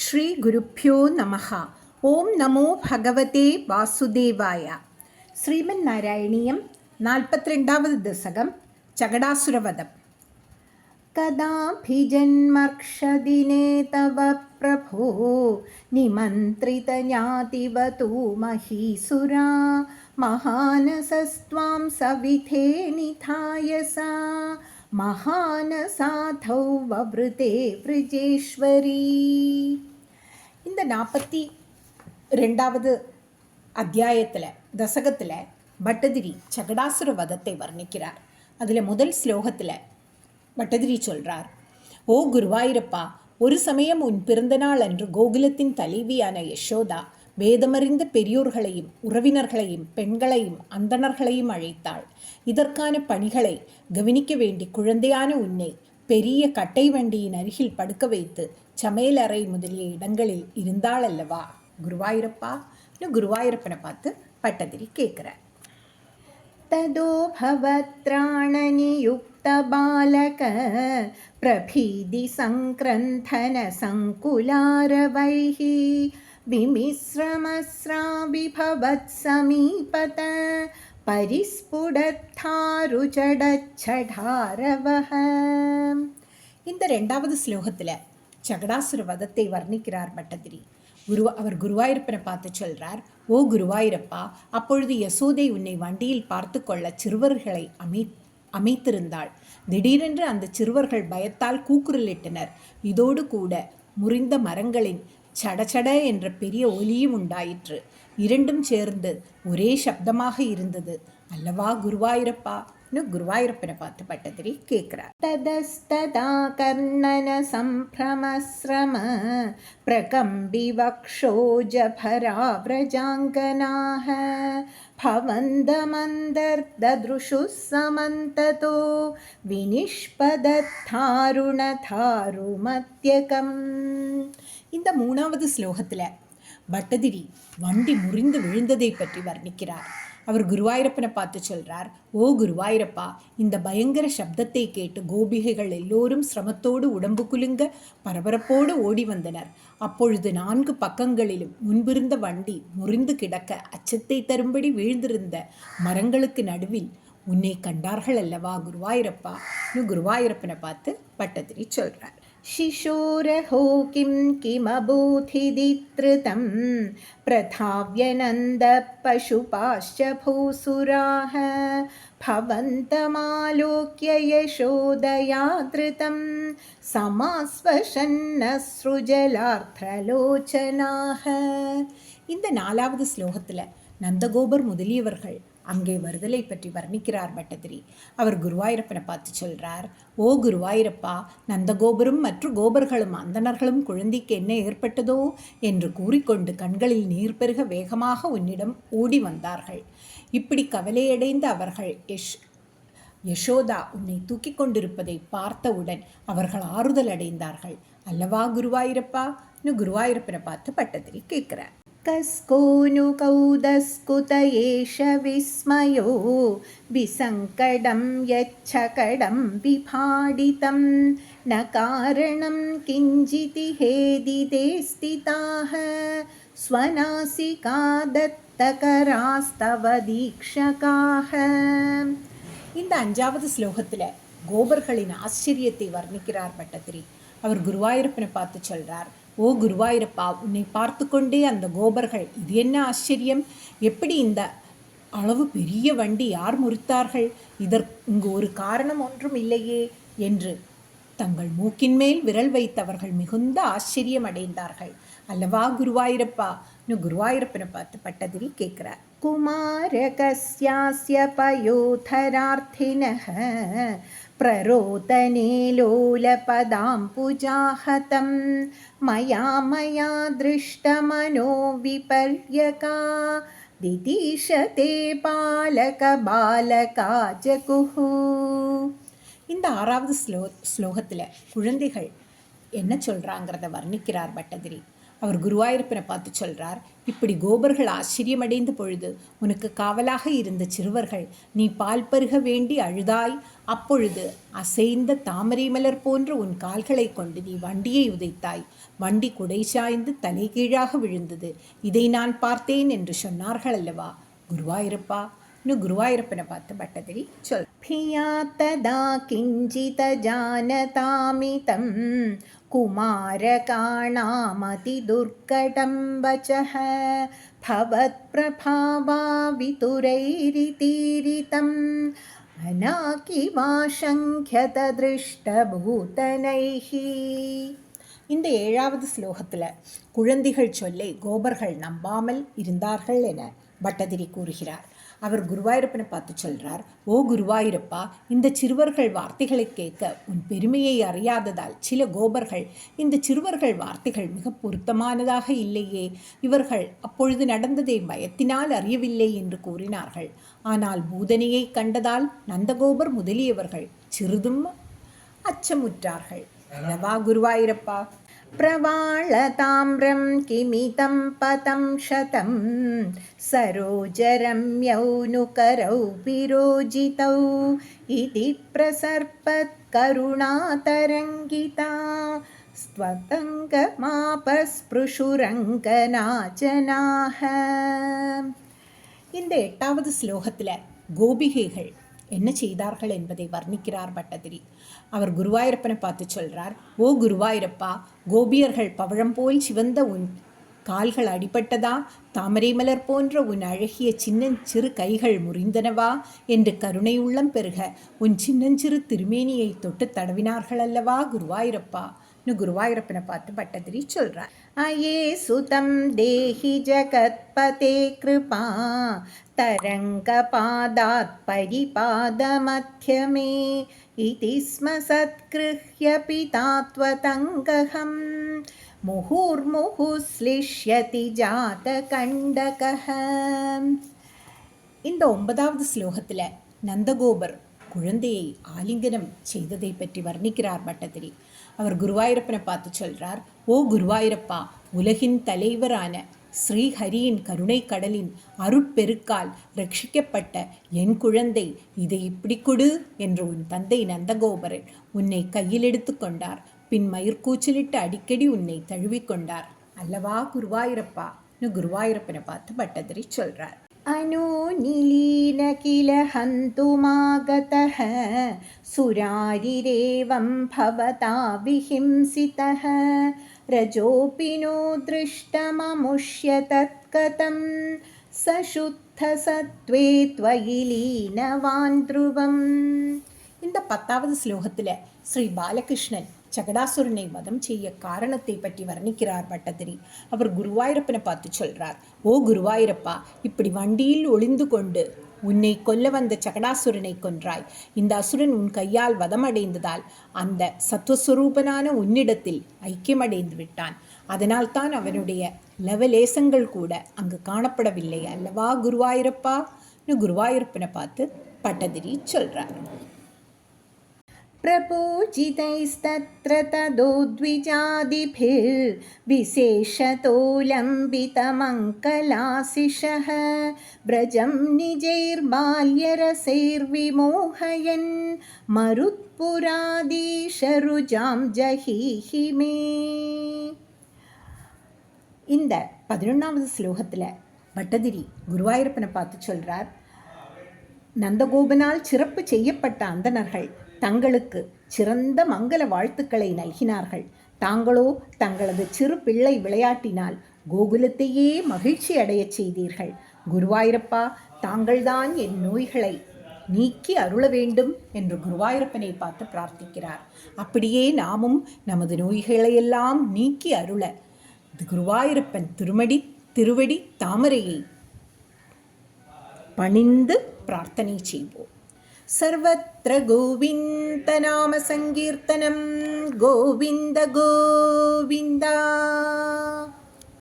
ஸ்ரீ குருப்யோ நமஹ. ஓம் நமோ பகவதே வாசுதேவாய. ஸ்ரீமன் நாராயணியம் 42வது தசகம் சகடாசுரவதம். கதாபிஜன்மர்ஷதினே தவ பிரபோ நிமந்திரித ஞாதிவதூ மஹீசுரா மகானசஸ்த்வாம் சவிதே நிதாயசா மகானசாதௌ வவ்ருதே விருஜேஸ்வரி. இந்த 42வது அத்தியாயத்தில் தசகத்தில் பட்டதிரி சகடாசுர வதத்தை வர்ணிக்கிறார். அதில் முதல் ஸ்லோகத்தில் பட்டதிரி சொல்கிறார், ஓ குருவாயிரப்பா, ஒரு சமயம் உன் பிறந்தநாள் அன்று கோகுலத்தின் தலைவியான யசோதா வேதமறிந்த பெரியோர்களையும் உறவினர்களையும் பெண்களையும் அந்தணர்களையும் அழைத்தாள். இதற்கான பணிகளை கவனிக்க வேண்டி குழந்தையான உன்னை பெரிய கட்டை வண்டியின் அருகில் படுக்க வைத்து சமையலறை முதலிய இடங்களில் இருந்தாள் அல்லவா குருவாயூரப்பா. இன்னும் குருவாயூரப்பனை பார்த்து பட்டதிரி கேட்குறார். ததோ பவத்ராணநியுக்த பாலக பிரபீதி சங்கிரந்தன சங்குலாரவைஹி விமிஸ்ரமஸ்ராபிபவத் சமீபத பரிஸ்புடத்தாருச்சடச்சடாரவஹ. இந்த 2வது ஸ்லோகத்தில் சகடாசுர வதத்தை வர்ணிக்கிறார் பட்டதிரி. அவர் குருவாயூரப்பனை பார்த்து சொல்கிறார், ஓ குருவாயூரப்பா, அப்பொழுது யசோதை உன்னை வண்டியில் பார்த்து கொள்ள சிறுவர்களை அமைத்திருந்தாள். திடீரென்று அந்த சிறுவர்கள் பயத்தால் கூக்குரலிட்டனர். இதோடு கூட முறிந்த மரங்களின் சடச்சட என்ற பெரிய ஒலியும் உண்டாயிற்று. இரண்டும் சேர்ந்து ஒரே சப்தமாக இருந்தது அல்லவா குருவாயூரப்பா. குருவாயூரப்பனை பார்த்து பட்டதிரி கேட்கிறார். ததஸ்ததா கர்ணன சம்பிரமஸ்ரம பிரகம்பி வக்ஷோஜபரா வ்ரஜாங்கனாஹ பவந்தமந்தர்தத்ருஷு சமந்ததோ வினிஷ்பதத்தாருணதாருமத்யகம். இந்த 3வது ஸ்லோகத்தில் பட்டதிரி வண்டி முறிந்து விழுந்ததை பற்றி வர்ணிக்கிறார். அவர் குருவாயூரப்பனை பார்த்து சொல்கிறார், ஓ குருவாயூரப்பா, இந்த பயங்கர சப்தத்தை கேட்டு கோபிகைகள் எல்லோரும் சிரமத்தோடு உடம்பு குலுங்க பரபரப்போடு ஓடி வந்தனர். அப்பொழுது 4 பக்கங்களிலும் முன்பிருந்த வண்டி முறிந்து கிடக்க அச்சத்தை தரும்படி வீழ்ந்திருந்த மரங்களுக்கு நடுவில் உன்னை கண்டார்கள் அல்லவா குருவாயூரப்பா. குருவாயூரப்பனை பார்த்து பட்டதிரி சொல்கிறார். शिशोरहो किं किमभूथिदित्रितं प्रथाव्यनन्दपशुपाश्च भूसुराः भवन्तमालोक्य यशोदयादृतं समास्वशन्नस्रुजलार्द्रलोचनाः. இந்த 4வது ஸ்லோகத்தில் நந்தகோபர் முதலியவர்கள் அங்கே வருதலை பற்றி வர்ணிக்கிறார் பட்டதிரி. அவர் குருவாயூரப்பனை பார்த்து சொல்கிறார், ஓ குருவாயூரப்பா, நந்தகோபரும் மற்ற கோபர்களும் அந்தணர்களும் குழந்தைக்கு என்ன ஏற்பட்டதோ என்று கூறிக்கொண்டு கண்களில் நீர் பெருக வேகமாக உன்னிடம் ஓடி வந்தார்கள். இப்படி கவலையடைந்த அவர்கள் யசோதா உன்னை தூக்கி கொண்டிருப்பதை பார்த்தவுடன் அவர்கள் ஆறுதல் அடைந்தார்கள் அல்லவா குருவாயூரப்பா. குருவாயூரப்பனை பார்த்து பட்டதிரி கேட்கிறார். கஸ்கோனு கௌதஸ்குத ஏஷ விஸ்மயோ விசங்கடம் யச்சகடம் விபாடிதம் ந காரணம் கிஞ்சிதி ஹேதிதே ஸ்திதாஹ ஸ்வநாசிகா தத்தகராஸ்தவ தீக்ஷகாஹ. இந்த 5வது ஸ்லோகத்தில் கோபர்களின் ஆச்சரியத்தை வர்ணிக்கிறார் பட்டதிரி. அவர் குருவாயூரப்பனை பார்த்து சொல்கிறார், ஓ குருவாயூரப்பா, உன்னை பார்த்து கொண்டே அந்த கோபர்கள் இது என்ன ஆச்சரியம், எப்படி இந்த அளவு பெரிய வண்டி யார் முறித்தார்கள், இங்கு ஒரு காரணம் ஒன்றும் இல்லையே என்று தங்கள் மூக்கின் மேல் விரல் வைத்தவர்கள் மிகுந்த ஆச்சரியம் அடைந்தார்கள் அல்லவா குருவாயூரப்பா. குருவாயூரப்பனை பார்த்து பட்டதிரி கேட்கிறார். குமாரகஸ்யாஸ்ய பயோதரார்த்தினஹ பிரரோதனே லோலபதாம்புஜாஹதம் மயா மயா திருஷ்டமனோ விபர்யகா திதீஷதே பாலக பாலகா ஜகுஹு. இந்த 6வது ஸ்லோகத்தில் குழந்தைகள் என்ன சொல்கிறாங்கிறத வர்ணிக்கிறார் பட்டதிரி. அவர் குருவாயூரப்பனை பார்த்து சொல்கிறார், இப்படி கோபர்கள் ஆச்சரியமடைந்த பொழுது உனக்கு காவலாக இருந்த சிறுவர்கள் நீ பால் பருக வேண்டி அழுதாய். அப்பொழுது அசைந்த தாமரை மலர் போன்ற உன் கால்களை கொண்டு நீ வண்டியை உதைத்தாய். வண்டி குடை சாய்ந்து தலைகீழாக விழுந்தது. இதை நான் பார்த்தேன் என்று சொன்னார்கள் அல்லவா குருவாயூரப்பா. இன்னும் குருவாயூரப்பனை பார்த்து பட்டதிரி சொல். பியாத்ததா கிஞ்சித ஜானதாமிதம் குமாரகாணாமதிதுர்கடம் வச்சः भवत्प्रभावावितुरैरितीरितम् अनाकिवाशङ्ख्यत दृष्टभूतनैः. இந்த 7வது ஸ்லோகத்தில் குழந்தைகள் சொல்லை கோபர்கள் நம்பாமல் இருந்தார்கள் என பட்டதிரி கூறுகிறார். அவர் குருவாயூரப்பனை பார்த்து சொல்கிறார், ஓ குருவாயூரப்பா, இந்த சிறுவர்கள் வார்த்தைகளை கேட்க உன் பெருமையை அறியாததால் சில கோபர்கள் இந்த சிறுவர்கள் வார்த்தைகள் மிக பொருத்தமானதாக இல்லையே, இவர்கள் அப்பொழுது நடந்ததை பயத்தினால் அறியவில்லை என்று கூறினார்கள். ஆனால் பூதனையை கண்டதால் நந்தகோபர் முதலியவர்கள் சிறிதும் அச்சமுற்றார்கள் அல்லவா குருவாயூரப்பா. प्रवाळताम्रं किमितं पतं शतं सरोजरम्यौ नुकरौ विरोजितौ इति प्रसर्पत्करुणातरङ्गिता स्वतङ्गमापस्पृशुरङ्गनाचनाः. இந்த 8வது ஸ்லோகத்தில் கோபிகைகள் என்ன செய்தார்கள் என்பதை வர்ணிக்கிறார் பட்டதிரி. அவர் குருவாயூரப்பனை பார்த்து சொல்கிறார், ஓ குருவாயூரப்பா, கோபியர்கள் பவழம் போல் சிவந்த உன் கால்கள் அடிபட்டதா, தாமரை மலர் போன்ற உன் அழகிய சின்னஞ்சிறு கைகள் முறிந்தனவா என்று கருணை உள்ளம் பெருக உன் சின்னஞ்சிறு திருமேனியை தொட்டு தடவினார்கள் அல்லவா குருவாயூரப்பா. குருவாயூரப்பனை பார்த்து பட்டதிரி சொல்கிறார், அயே சுதம் தேஹி ஜகத்பதே கிருபா तरङ्गपादात् परिपादमध्यमे इति स्म सत्कृह्य पिता त्वतङ्गहं मुहुर्मुहुश्लिष्यति जातकण्डकः. இந்த 9வது ஸ்லோகத்தில் நந்தகோபர் குழந்தையை ஆலிங்கனம் செய்ததை பற்றி வர்ணிக்கிறார் பட்டதிரி. அவர் குருவாயூரப்பனை பார்த்து சொல்கிறார், ஓ குருவாயூரப்பா, உலகின் தலைவரான ஸ்ரீஹரியின் கருணை கடலின் அருட்பெருக்கால் ரட்சிக்கப்பட்ட என் குழந்தை, இதை இப்படி கொடு என்று உன் தந்தை நந்தகோபரன் உன்னை கையில் எடுத்து கொண்டார். பின் மயிர்கூச்சலிட்டு அடிக்கடி உன்னை தழுவிக்கொண்டார் அல்லவா குருவாயூரப்பா. குருவாயூரப்பனை பார்த்து பட்டதிரி சொல்றார், அனுநிலீன கில ஹந்துமாகதஹ சுராரிரேவம் பவதா விஹிம்சிதஹ ரஜோபி நோ திருஷ்டமமுஷ்ய தத்கதம் சசுத்த சத்வே த்வயி லீனவான் த்ருவம். இந்த 10வது ஸ்லோகத்தில் ஸ்ரீ பாலகிருஷ்ணன் சகடாசுரனை வதம் செய்ய காரணத்தை பற்றி வர்ணிக்கிறார் பட்டதிரி. அவர் குருவாயூரப்பனை பார்த்து சொல்கிறார், ஓ குருவாயூரப்பா, இப்படி வண்டியில் ஒளிந்து கொண்டு உன்னை கொல்ல வந்த சகடாசுரனை கொன்றாய். இந்த அசுரன் உன் கையால் வதமடைந்ததால் அந்த சத்துவஸ்வரூபனான உன்னிடத்தில் ஐக்கியமடைந்து விட்டான். அதனால் தான் அவனுடைய லவலேசங்கள் கூட அங்கு காணப்படவில்லை அல்லவா குருவாயூரப்பா. குருவாயூரப்பனை பார்த்து பட்டதிரி சொல்கிறார், प्रपूजितैस्तत्र तदोद्विजादिभिर्विशेषतोलम्बितमङ्कलाशिषः व्रजं निजैर्बाल्यरसैर्विमोहयन् मरुत्पुरादीशरुजां जहीहि मे. இந்த 11வது ஸ்லோகத்தில் பட்டதிரி குருவாயூரப்பனை பார்த்து சொல்கிறார், நந்தகோபனால் சிறப்பு செய்யப்பட்ட அந்தணர்கள் தங்களுக்கு சிறந்த மங்கள வாழ்த்துக்களை நல்கினார்கள். தாங்களோ தங்களது சிறு பிள்ளை விளையாட்டினால் கோகுலத்தையே மகிழ்ச்சி அடையச் செய்தீர்கள். குருவாயூரப்பா, தாங்கள்தான் என் நோய்களை நீக்கி அருள வேண்டும் என்று குருவாயூரப்பனை பார்த்து பிரார்த்திக்கிறார். அப்படியே நாமும் நமது நோய்களையெல்லாம் நீக்கி அருள குருவாயூரப்பன் திருவடி தாமரையை பணிந்து பிரார்த்தனை செய்வோம். सर्वत्र गोविन्दनाम सङ्कीर्तनं गोविन्द गोविन्द.